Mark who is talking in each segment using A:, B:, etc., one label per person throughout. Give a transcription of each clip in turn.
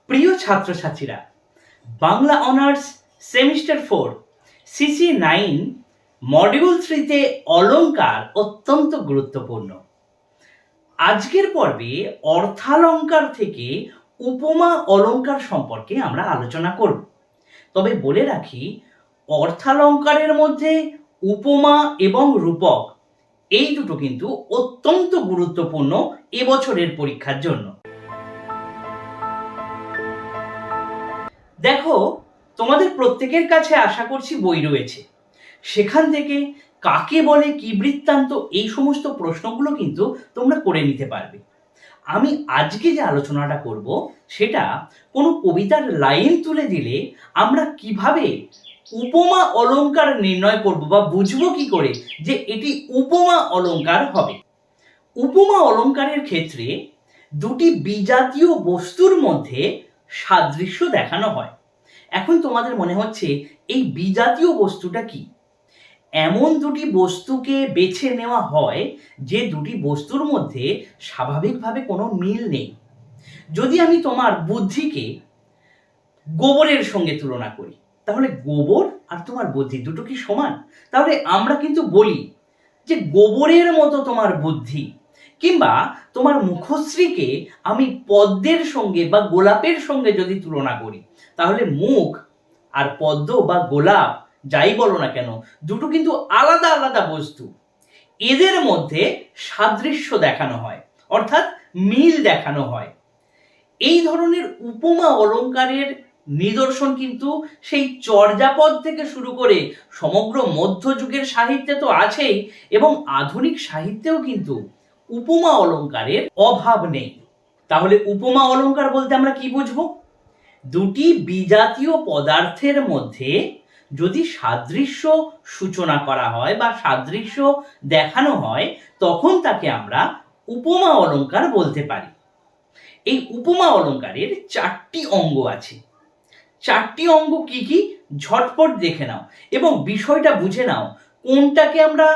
A: প্রিয় ছাত্রছাত্রীরা, Bangla honours semester 4 CC 9 module 3তে অলংকার অত্যন্ত গুরুত্বপূর্ণ। আজকের পর্বে অর্থালঙ্কার থেকে উপমা অলংকার সম্পর্কে আমরা আলোচনা করব। তবে বলে রাখি, অর্থালঙ্কারের মধ্যে উপমা এবং রূপক এই দুটো কিন্তু অত্যন্ত গুরুত্বপূর্ণ এবছরের পরীক্ষার জন্য। দেখো, তোমাদের প্রত্যেকের কাছে আশা করছি বই রয়েছে। সেখান থেকে কাকে বলে, কি বৃত্তান্ত, এই সমস্ত প্রশ্নগুলো কিন্তু তোমরা করে নিতে পারবে। আমি আজকে যে আলোচনাটা করব সেটা কোনো কবিতার লাইন তুলে দিলে আমরা কিভাবে উপমা অলংকার নির্ণয় করব বা বুঝবো কি করে যে এটি উপমা অলংকার হবে। উপমা অলংকারের ক্ষেত্রে দুটি বিজাতীয় বস্তুর মধ্যে সাদৃশ্য দেখানো হয়। এখন তোমাদের মনে হচ্ছে এই বিজাতীয় বস্তুটা কি? এমন দুটি বস্তুকে বেছে নেওয়া হয় যে দুটি বস্তুর মধ্যে স্বাভাবিকভাবে কোনো মিল নেই। যদি আমি তোমার বুদ্ধিকে গোবরের সঙ্গে তুলনা করি, তাহলে গোবর আর তোমার বুদ্ধি দুটো কি সমান? তাহলে আমরা কিন্তু বলি যে গোবরের মতো তোমার বুদ্ধি। কিংবা তোমার মুখশ্রীকে আমি পদ্মের সঙ্গে বা গোলাপের সঙ্গে যদি তুলনা করি, তাহলে মুখ আর পদ্ম বা গোলাপ যাই বলো না কেন, দুটো কিন্তু আলাদা আলাদা বস্তু। এদের মধ্যে সাদৃশ্য দেখানো হয়, অর্থাৎ মিল দেখানো হয়। এই ধরনের উপমা অলংকারের নিদর্শন কিন্তু সেই চর্যাপদ থেকে শুরু করে সমগ্র মধ্যযুগের সাহিত্যে তো আছেই, এবং আধুনিক সাহিত্যেও কিন্তু উপমা অলংকারের অভাব নেই। তাহলে উপমা অলংকার বলতে আমরা কি বুঝবো? দুটি বিজাতীয় পদার্থের মধ্যে যদি সাদৃশ্য সূচনা করা হয় বা সাদৃশ্য দেখানো হয়, তখন তাকে আমরা উপমা অলংকার বলতে পারি। এই উপমা অলংকারের 4টি অঙ্গ আছে। 4টি অঙ্গ কি কি ঝটপট দেখে নাও এবং বিষয়টা বুঝে নাও কোনটাকে আমরা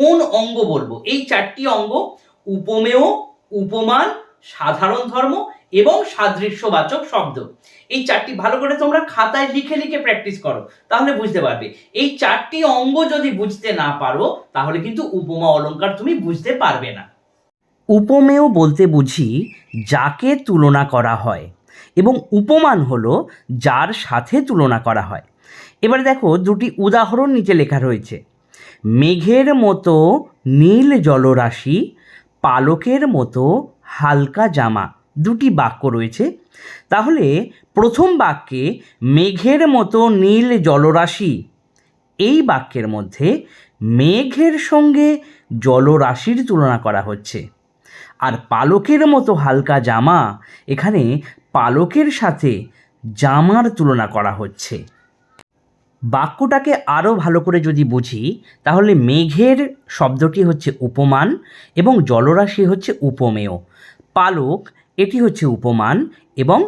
A: কোন অঙ্গ বলবো। এই 4টি অঙ্গ উপমেয়, উপমান, সাধারণ ধর্ম এবং সাদৃশ্যবাচক শব্দ। এই 4টি ভালো করে তোমরা খাতায় লিখে লিখে প্র্যাকটিস করো, তাহলে বুঝতে পারবে। এই 4টি অঙ্গ যদি বুঝতে না পারো, তাহলে কিন্তু উপমা অলংকার তুমি বুঝতে পারবে না। উপমেয় বলতে বুঝি যাকে তুলনা করা হয়, এবং উপমান হলো যার সাথে তুলনা করা হয়। এবারে দেখো, দুটি উদাহরণ নিচে লেখা রয়েছে। মেঘের মতো নীল জলরাশি, পালকের মতো হালকা জামা, দুটি বাক্য রয়েছে। তাহলে প্রথম বাক্যে মেঘের মতো নীল জলরাশি, এই বাক্যের মধ্যে মেঘের সঙ্গে জলরাশির তুলনা করা হচ্ছে। আর পালকের মতো হালকা জামা, এখানে পালকের সাথে জামার তুলনা করা হচ্ছে। বাক্যটাকে আরও ভালো করে যদি বুঝি, তাহলে মেঘের শব্দটি হচ্ছে উপমান এবং জলরাশি হচ্ছে উপমেয়। পালক এটি হচ্ছে উপমান এবং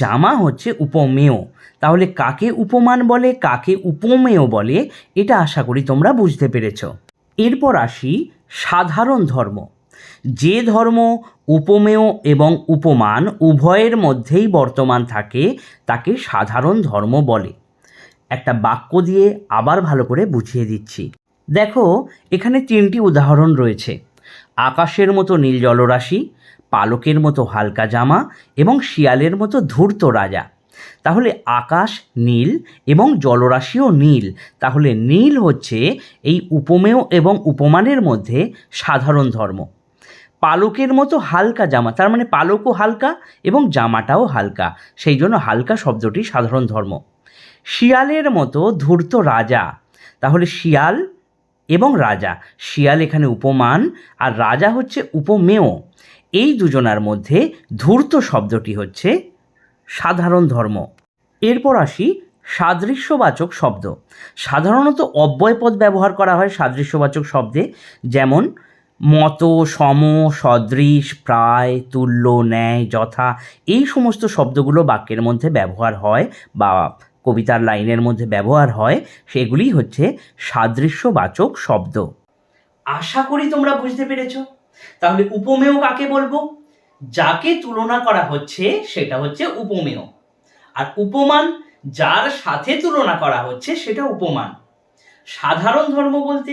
A: জামা হচ্ছে উপমেয়। তাহলে কাকে উপমান বলে, কাকে উপমেয় বলে, এটা আশা করি তোমরা বুঝতে পেরেছ। এরপর আসি সাধারণ ধর্ম। যে ধর্ম উপমেয় এবং উপমান উভয়ের মধ্যেই বর্তমান থাকে, তাকে সাধারণ ধর্ম বলে। একটা বাক্য দিয়ে আবার ভালো করে বুঝিয়ে দিচ্ছি। দেখো, এখানে 3টি উদাহরণ রয়েছে। আকাশের মতো নীল জলরাশি, পালকের মতো হালকা জামা এবং শিয়ালের মতো ধূর্ত রাজা। তাহলে আকাশ নীল এবং জলরাশিও নীল। তাহলে নীল হচ্ছে এই উপমেয় এবং উপমানের মধ্যে সাধারণ ধর্ম। পালকের মতো হালকা জামা, তার মানে পালকও হালকা এবং জামাটাও হালকা, সেই জন্য হালকা শব্দটি সাধারণ ধর্ম। শিয়ালের মতো ধূর্ত রাজা, তাহলে শিয়াল এবং রাজা, শিয়াল এখানে উপমান আর রাজা হচ্ছে উপমেয়। এই দুজনার মধ্যে ধূর্ত শব্দটি হচ্ছে সাধারণ ধর্ম। এরপর আসি সাদৃশ্যবাচক শব্দ। সাধারণত অব্যয়পদ ব্যবহার করা হয় সাদৃশ্যবাচক শব্দে, যেমন মতো, সম, সদৃশ, প্রায়, তুল্য, ন্যায়, যথা, এই সমস্ত শব্দগুলো বাক্যের মধ্যে ব্যবহার হয় বা কবিতার লাইনের মধ্যে ব্যবহার হয়, সেগুলি হচ্ছে সাদৃশ্যবাচক শব্দ। আশা করি তোমরা বুঝতে পেরেছ। তাহলে উপমেয় কাকে বলবো? যাকে তুলনা করা হচ্ছে সেটা হচ্ছে উপমেয়, আর উপমান যার সাথে তুলনা করা হচ্ছে সেটা উপমান। সাধারণ ধর্ম বলতে,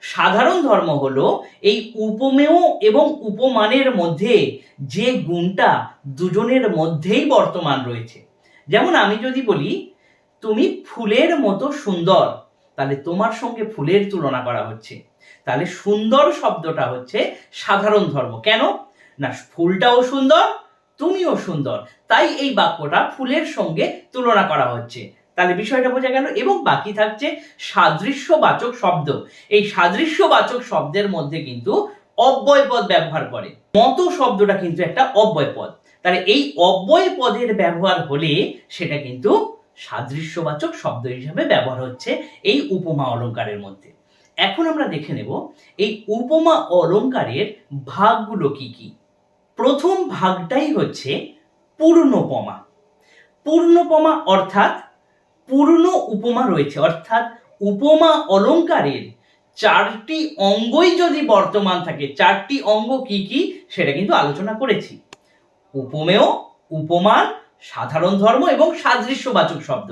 A: সাধারণ ধর্ম হলো এই উপমেয় এবং উপমানের মধ্যে যে গুণটা দুজনের মধ্যেই বর্তমান রয়েছে। যেমন আমি যদি বলি তুমি ফুলের মতো সুন্দর, তাহলে তোমার সঙ্গে ফুলের তুলনা করা হচ্ছে, তাহলে সুন্দর শব্দটা হচ্ছে সাধারণ ধর্ম। কেন না, ফুলটাও সুন্দর, তুমিও সুন্দর, তাই এই বাক্যটা ফুলের সঙ্গে তুলনা করা হচ্ছে। তাহলে বিষয়টা বোঝা গেল। এবং বাকি থাকছে সাদৃশ্যবাচক শব্দ। এই সাদৃশ্যবাচক শব্দের মধ্যে কিন্তু অব্যয় পদ ব্যবহার করে। মতো শব্দটা কিন্তু একটা অব্যয় পদ, তাহলে এই অব্যয় পদের ব্যবহার হলে সেটা কিন্তু সাদৃশ্যবাচক শব্দ হিসাবে ব্যবহার হচ্ছে এই উপমা অলংকারের মধ্যে। এখন আমরা দেখে নেব এই উপমা অলংকারের ভাগগুলো কি কি। প্রথম ভাগটাই হচ্ছে পূর্ণোপমা। পূর্ণোপমা অর্থাৎ পূর্ণ উপমা রয়েছে, অর্থাৎ উপমা অলংকারের চারটি অঙ্গই যদি বর্তমান থাকে। চারটি অঙ্গ কি কি সেটা কিন্তু আলোচনা করেছি। উপমেয়, উপমান, সাধারণ ধর্ম এবং সাদৃশ্যবাচক শব্দ,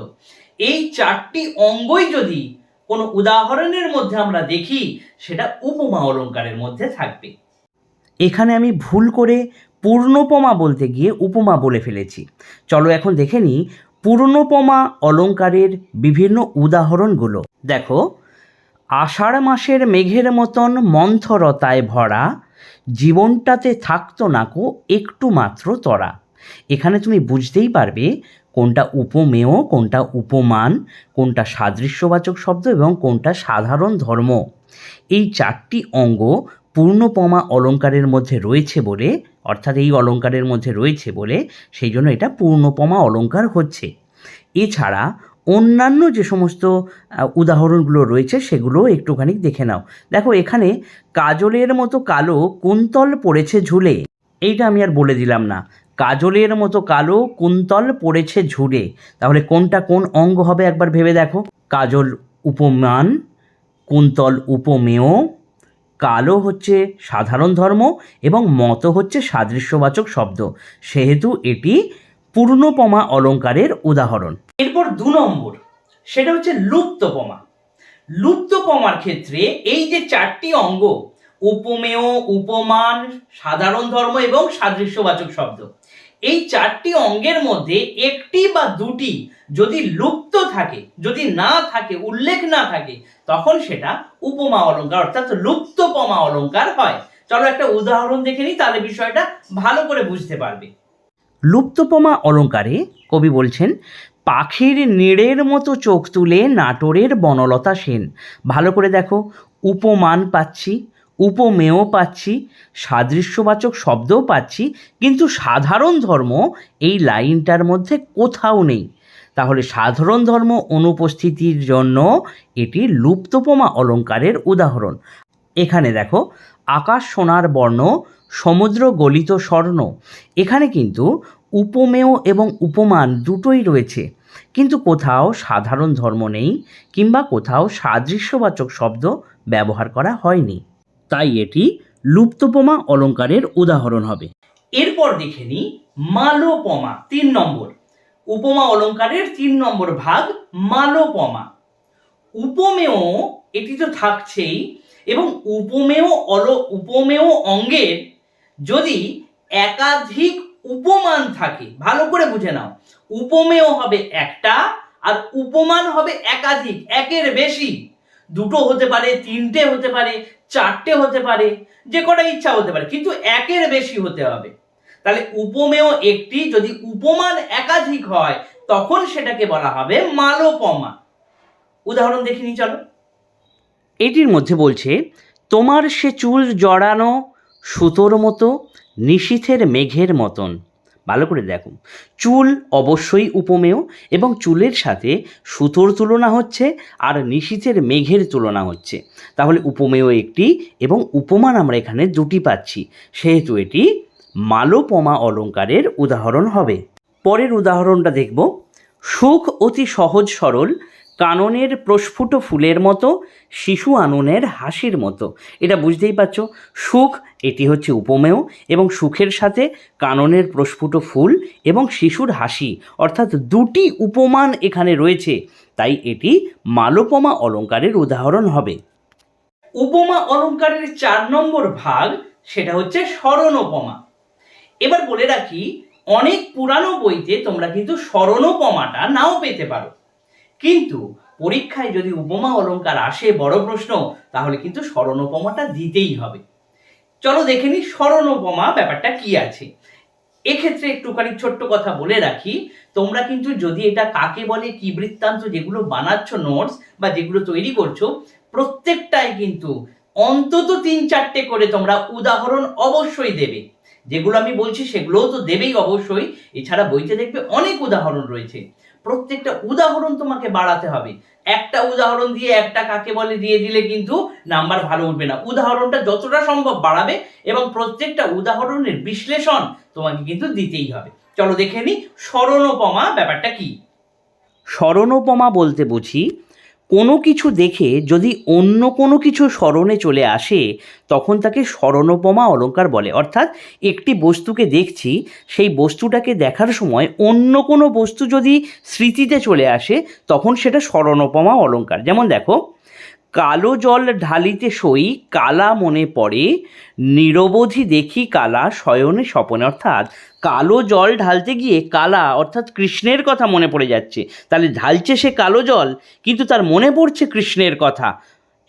A: এই চারটি অঙ্গই যদি কোনো উদাহরণের মধ্যে আমরা দেখি সেটা উপমা অলংকারের মধ্যে থাকবে। এখানে আমি ভুল করে পূর্ণোপমা বলতে গিয়ে উপমা বলে ফেলেছি। চলো এখন দেখে নিই পূর্ণোপমা অলংকারের বিভিন্ন উদাহরণগুলো। দেখো, আষাঢ় মাসের মেঘের মতন মন্থরতায় ভরা, জীবনটাতে থাকতো নাকো একটু মাত্র তরা। এখানে তুমি বুঝতেই পারবে কোনটা উপমেয়, কোনটা উপমান, কোনটা সাদৃশ্যবাচক শব্দ এবং কোনটা সাধারণ ধর্ম। এই চারটি অঙ্গ পূর্ণোপমা অলংকারের মধ্যে রয়েছে বলে, অর্থাৎ এই অলংকারের মধ্যে রয়েছে বলে সেই জন্য এটা পূর্ণোপমা অলংকার হচ্ছে। এছাড়া অন্যান্য যে সমস্ত উদাহরণগুলো রয়েছে সেগুলো একটুখানি দেখে নাও। দেখো, এখানে কাজলের মতো কালো কুন্তল পড়েছে ঝুলে, এইটা আমি আর বলে দিলাম না। কাজলের মতো কালো কুন্তল পড়েছে ঝুলে, তাহলে কোনটা কোন অঙ্গ হবে একবার ভেবে দেখো। কাজল উপমান, কুন্তল উপমেয়, কালো হচ্ছে সাধারণ ধর্ম এবং মত হচ্ছে সাদৃশ্যবাচক শব্দ, সেহেতু এটি পূর্ণোপমা অলংকারের উদাহরণ। এরপর 2 নম্বর, সেটা হচ্ছে লুপ্তোপমা। লুপ্তোপমার ক্ষেত্রে এই যে চারটি অঙ্গ উপমেয়, উপমান, সাধারণ ধর্ম এবং সাদৃশ্যবাচক শব্দ, এই চারটি অঙ্গের মধ্যে একটি বা দুটি যদি লুপ্ত থাকে, যদি না থাকে, উল্লেখ না থাকে, তখন সেটা উপমা অলংকার অর্থাৎ লুপ্তোপমা অলংকার হয়। চলো একটা উদাহরণ দেখে নিই, তাহলে বিষয়টা ভালো করে বুঝতে পারবে। লুপ্তোপমা অলংকারে কবি বলছেন, পাখির নীড়ের মতো চোখ তুলে নাটোরের বনলতা সেন। ভালো করে দেখো, উপমান পাচ্ছি, উপমেয় পাচ্ছি, সাদৃশ্যবাচক শব্দও পাচ্ছি, কিন্তু সাধারণ ধর্ম এই লাইনটার মধ্যে কোথাও নেই। তাহলে সাধারণ ধর্ম অনুপস্থিতির জন্য এটি লুপ্তোপমা অলংকারের উদাহরণ। এখানে দেখো, আকাশ সোনার বর্ণ, সমুদ্র গলিত স্বর্ণ, এখানে কিন্তু উপমেয় এবং উপমান দুটোই রয়েছে, কিন্তু কোথাও সাধারণ ধর্ম নেই কিংবা কোথাও সাদৃশ্যবাচক শব্দ ব্যবহার করা হয়নি, তাই এটি লুপ্তোপমা অলংকারের উদাহরণ হবে। এরপর দেখে নিই মালোপমা, 3 নম্বর। উপমা অলংকারের 3 নম্বর ভাগ মালোপমা। উপমেয় এটি তো থাকছেই, এবং উপমেয় অঙ্গের যদি একাধিক উপমান থাকে, ভালো করে বুঝে নাও, উপমেয় হবে একটা আর উপমান হবে একাধিক, একের বেশি, দুটো হতে পারে, তিনটে হতে পারে, চারটে হতে পারে, যে কটা ইচ্ছা হতে পারে, কিন্তু একের বেশি হতে হবে। তাহলে উপমেয় একটি, যদি উপমান একাধিক হয় তখন সেটাকে বলা হবে মালোপমা। উদাহরণ দেখে নিই চলো। এটির মধ্যে বলছে, তোমার সে চুল জড়ানো সুতোর মতো, নিশীথের মেঘের মতন। ভালো করে দেখো, চুল অবশ্যই উপমেয় এবং চুলের সাথে সুতোর তুলনা হচ্ছে আর নিশীথের মেঘের তুলনা হচ্ছে, তাহলে উপমেয় একটি এবং উপমান আমরা এখানে দুটি পাচ্ছি, সেহেতু এটি মালোপমা অলংকারের উদাহরণ হবে। পরের উদাহরণটা দেখব, সুখ অতি সহজ সরল,
B: কাননের প্রস্ফুট ফুলের মতো, শিশু আননের হাসির মতো। এটা বুঝতেই পারছো, সুখ এটি হচ্ছে উপমেয়, এবং সুখের সাথে কাননের প্রস্ফুট ফুল এবং শিশুর হাসি অর্থাৎ দুটি উপমান এখানে রয়েছে, তাই এটি মালোপমা অলঙ্কারের উদাহরণ হবে।
A: উপমা অলঙ্কারের 4 নম্বর ভাগ সেটা হচ্ছে স্মরণোপমা। এবার বলে রাখি, অনেক পুরানো বইতে তোমরা কিন্তু স্মরণোপমাটা নাও পেতে পারো, কিন্তু পরীক্ষায় যদি উপমা অলঙ্কার আসে বড় প্রশ্ন, তাহলে কিন্তু স্মরণোপমাটা দিতেই হবে। চলো দেখে নি স্মরণোপমা ব্যাপারটা কি আছে। এক্ষেত্রে একটুখানি ছোট্ট কথা বলে রাখি, তোমরা কিন্তু যদি এটা কাকে বলে কি বৃত্তান্ত যেগুলো বানাচ্ছ নোটস বা যেগুলো তৈরি করছো, প্রত্যেকটাই কিন্তু অন্তত 3-4টে করে তোমরা উদাহরণ অবশ্যই দেবে। যেগুলো আমি বলছি সেগুলোও তো দেবেই অবশ্যই, এছাড়া বইতে দেখবে অনেক উদাহরণ রয়েছে, প্রত্যেকটা উদাহরণ তোমাকে বাড়াতে হবে। একটা উদাহরণ দিয়ে একটা কাকে বলে দিয়ে দিলে কিন্তু নাম্বার ভালো উঠবে না। উদাহরণটা যতটা সম্ভব বাড়াবে এবং প্রত্যেকটা উদাহরণের বিশ্লেষণ তোমাকে কিন্তু দিতেই হবে। চলো দেখে নি স্মরণোপমা ব্যাপারটা কি।
B: স্মরণোপমা বলতে বুঝি কোনো কিছু দেখে যদি অন্য কোনো কিছু স্মরণে চলে আসে, তখন তাকে স্মরণোপমা অলঙ্কার বলে। অর্থাৎ একটি বস্তুকে দেখছি, সেই বস্তুটাকে দেখার সময় অন্য কোনো বস্তু যদি স্মৃতিতে চলে আসে, তখন সেটা স্মরণোপমা অলঙ্কার। যেমন দেখো, কালো জল ঢালিতে সই কালা মনে পড়ে, নিরবধি দেখি কালা শয়নে স্বপনে। অর্থাৎ কালো জল ঢালতে গিয়ে কালা অর্থাৎ কৃষ্ণের কথা মনে পড়ে যাচ্ছে, তাহলে ঢালছে সে কালো জল, কিন্তু তার মনে পড়ছে কৃষ্ণের কথা।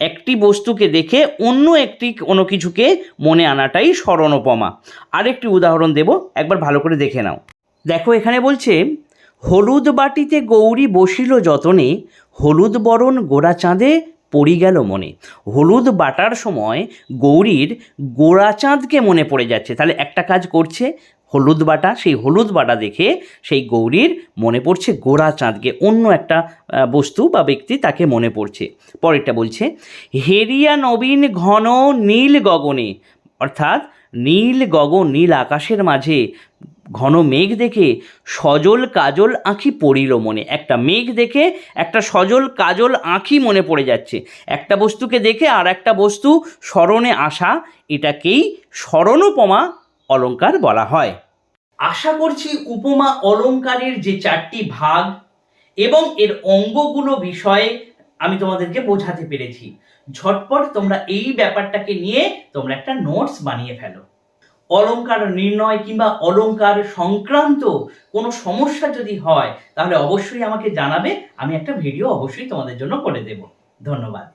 B: একটি বস্তুকে দেখে অন্য একটি কোনো কিছুকে মনে আনাটাই স্মরণোপমা। আরেকটি উদাহরণ দেব, একবার ভালো করে দেখে নাও। দেখো এখানে বলছে, হলুদ বাটিতে গৌরী বসিল যতনে, হলুদ বরণ গোড়া চাঁদে পড়ি গেল মনে। হলুদ বাটার সময় গৌরীর গোড়া চাঁদকে মনে পড়ে যাচ্ছে, তাহলে একটা কাজ করছে হলুদ বাটা, সেই হলুদ বাটা দেখে সেই গৌরীর মনে পড়ছে গোড়া চাঁদকে, অন্য একটা বস্তু বা ব্যক্তি তাকে মনে পড়ছে। পরেরটা বলছে, হেরিয়া নবীন ঘন নীল গগনে। অর্থাৎ নীল গগন, নীল আকাশের মাঝে ঘন মেঘ দেখে সজল কাজল আঁখি পড়িল মনে। একটা মেঘ দেখে একটা সজল কাজল আঁখি মনে পড়ে যাচ্ছে। একটা বস্তুকে দেখে আর একটা বস্তু স্মরণে আসা, এটাকেই স্মরণোপমা অলঙ্কার বলা হয়।
A: আশা করছি উপমা অলঙ্কারের যে 4টি ভাগ এবং এর অঙ্গগুলো বিষয়ে আমি তোমাদেরকে বোঝাতে পেরেছি। ঝটপট তোমরা এই ব্যাপারটাকে নিয়ে তোমরা একটা নোটস বানিয়ে ফেলো। অলঙ্কার নির্ণয় কিংবা অলঙ্কার সংক্রান্ত কোনো সমস্যা যদি হয়, তাহলে অবশ্যই আমাকে জানাবে, আমি একটা ভিডিও অবশ্যই তোমাদের জন্য করে দেব। ধন্যবাদ।